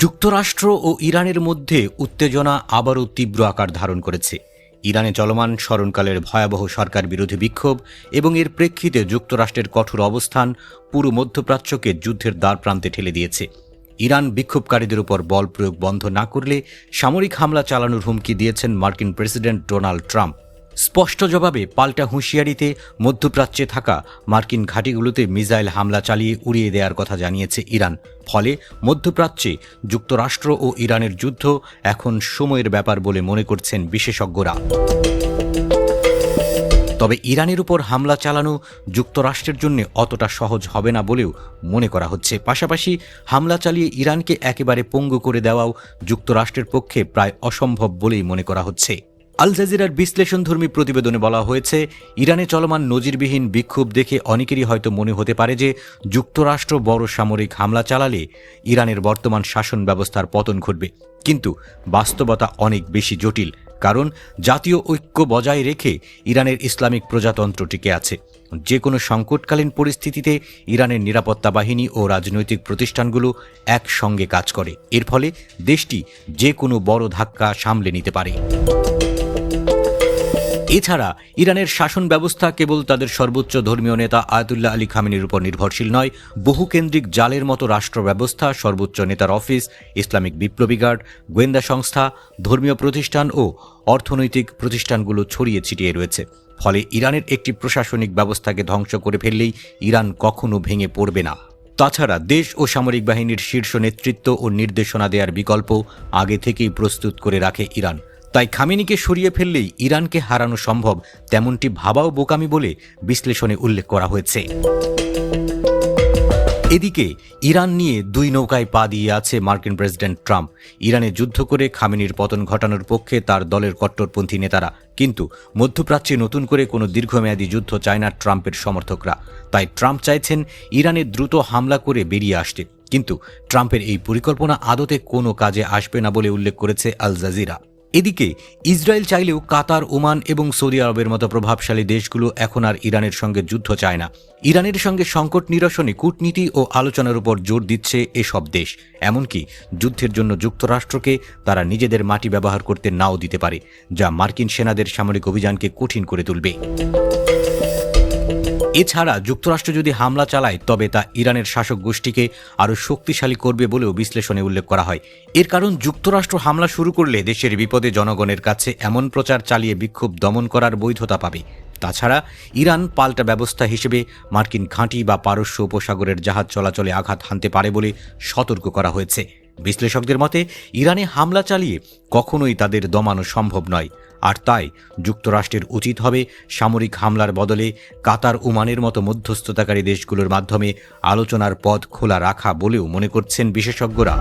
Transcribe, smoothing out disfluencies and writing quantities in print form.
যুক্তরাষ্ট্র ও ইরানের মধ্যে উত্তেজনা আবারও তীব্র আকার ধারণ করেছে। ইরানে চলমান স্মরণকালের ভয়াবহ সরকার বিরোধী বিক্ষোভ এবং এর প্রেক্ষিতে যুক্তরাষ্ট্রের কঠোর অবস্থান পুরো মধ্যপ্রাচ্যকে যুদ্ধের দ্বারপ্রান্তে ঠেলে দিয়েছে। ইরান বিক্ষোভকারীদের উপর বল প্রয়োগ বন্ধ না করলে সামরিক হামলা চালানোর হুমকি দিয়েছেন মার্কিন প্রেসিডেন্ট ডোনাল্ড ট্রাম্প। স্পষ্ট জবাবে পাল্টা হুঁশিয়ারিতে মধ্যপ্রাচ্যে থাকা মার্কিন ঘাঁটিগুলোতে মিসাইল হামলা চালিয়ে উড়িয়ে দেওয়ার কথা জানিয়েছে ইরান। ফলে মধ্যপ্রাচ্যে যুক্তরাষ্ট্র ও ইরানের যুদ্ধ এখন সময়ের ব্যাপার বলে মনে করছেন বিশেষজ্ঞরা। তবে ইরানের উপর হামলা চালানো যুক্তরাষ্ট্রের জন্য অতটা সহজ হবে না বলেও মনে করা হচ্ছে। পাশাপাশি হামলা চালিয়ে ইরানকে একেবারে পঙ্গু করে দেওয়াও যুক্তরাষ্ট্রের পক্ষে প্রায় অসম্ভব বলেই মনে করা হচ্ছে। আল জাজিরার বিশ্লেষণধর্মী প্রতিবেদনে বলা হয়েছে, ইরানে চলমান নজিরবিহীন বিক্ষোভ দেখে অনেকেরই হয়তো মনে হতে পারে যে যুক্তরাষ্ট্র বড় সামরিক হামলা চালালে ইরানের বর্তমান শাসন ব্যবস্থার পতন ঘটবে। কিন্তু বাস্তবতা অনেক বেশি জটিল, কারণ জাতীয় ঐক্য বজায় রেখে ইরানের ইসলামিক প্রজাতন্ত্র টিকে আছে। যে কোনো সংকটকালীন পরিস্থিতিতে ইরানের নিরাপত্তা বাহিনী ও রাজনৈতিক প্রতিষ্ঠানগুলো একসঙ্গে কাজ করে। এর ফলে দেশটি যে কোনো বড় ধাক্কা সামলে নিতে পারে। এছাড়া ইরানের শাসন ব্যবস্থা কেবল তাদের সর্বোচ্চ ধর্মীয় নেতা আয়াতুল্লাহ আলী খামেনির উপর নির্ভরশীল নয়, বহুকেন্দ্রিক জালের মতো রাষ্ট্র ব্যবস্থা, সর্বোচ্চ নেতার অফিস, ইসলামিক বিপ্লবী গার্ড, গোয়েন্দা সংস্থা, ধর্মীয় প্রতিষ্ঠান ও অর্থনৈতিক প্রতিষ্ঠানগুলো ছড়িয়ে ছিটিয়ে রয়েছে। ফলে ইরানের একটি প্রশাসনিক ব্যবস্থাকে ধ্বংস করে ফেললেই ইরান কখনো ভেঙে পড়বে না। তাছাড়া দেশ ও সামরিক বাহিনীর শীর্ষ নেতৃত্ব ও নির্দেশনা দেওয়ার বিকল্প আগে থেকেই প্রস্তুত করে রাখে ইরান। তাই খামেনিকে সরিয়ে ফেললেই ইরানকে হারানো সম্ভব, তেমনটি ভাবাও বোকামি বলে বিশ্লেষণে উল্লেখ করা হয়েছে। এদিকে ইরান নিয়ে দুই নৌকায় পা দিয়ে আছে মার্কিন প্রেসিডেন্ট ট্রাম্প। ইরানে যুদ্ধ করে খামেনির পতন ঘটানোর পক্ষে তার দলের কট্টরপন্থী নেতারা, কিন্তু মধ্যপ্রাচ্যে নতুন করে কোনো দীর্ঘমেয়াদী যুদ্ধ চায় না ট্রাম্পের সমর্থকরা। তাই ট্রাম্প চাইছেন ইরানে দ্রুত হামলা করে বেরিয়ে আসতে, কিন্তু ট্রাম্পের এই পরিকল্পনা আদতে কোনো কাজে আসবে না বলে উল্লেখ করেছে আল জাজিরা। এদিকে ইসরায়েল চাইলেও কাতার, ওমান এবং সৌদি আরবের মতো প্রভাবশালী দেশগুলো এখন আর ইরানের সঙ্গে যুদ্ধ চায় না। ইরানের সঙ্গে সংকট নিরসনে কূটনীতি ও আলোচনার উপর জোর দিচ্ছে এসব দেশ। এমনকি যুদ্ধের জন্য যুক্তরাষ্ট্রকে তারা নিজেদের মাটি ব্যবহার করতে নাও দিতে পারে, যা মার্কিন সেনাদের সামরিক অভিযানকে কঠিন করে তুলবে। এছাড়া যুক্তরাষ্ট্র যদি হামলা চালায় তবে তা ইরানের শাসক গোষ্ঠীকে আরও শক্তিশালী করবে বলেও বিশ্লেষণে উল্লেখ করা হয়। এর কারণ যুক্তরাষ্ট্র হামলা শুরু করলে দেশের বিপদে জনগণের কাছে এমন প্রচার চালিয়ে বিক্ষোভ দমন করার বৈধতা পাবে। তাছাড়া ইরান পাল্টা ব্যবস্থা হিসেবে মার্কিন ঘাঁটি বা পারস্য উপসাগরের জাহাজ চলাচলে আঘাত হানতে পারে বলে সতর্ক করা হয়েছে। বিশ্লেষকদের মতে ইরানে হামলা চালিয়ে কখনোই তাদের দমানো সম্ভব নয়, আর তাই যুক্তরাষ্ট্রের উচিত হবে সামরিক হামলার বদলে কাতার, ওমানের মতো মধ্যস্থতাকারী দেশগুলোর মাধ্যমে আলোচনার পথ খোলা রাখা বলেও মনে করছেন বিশেষজ্ঞরা।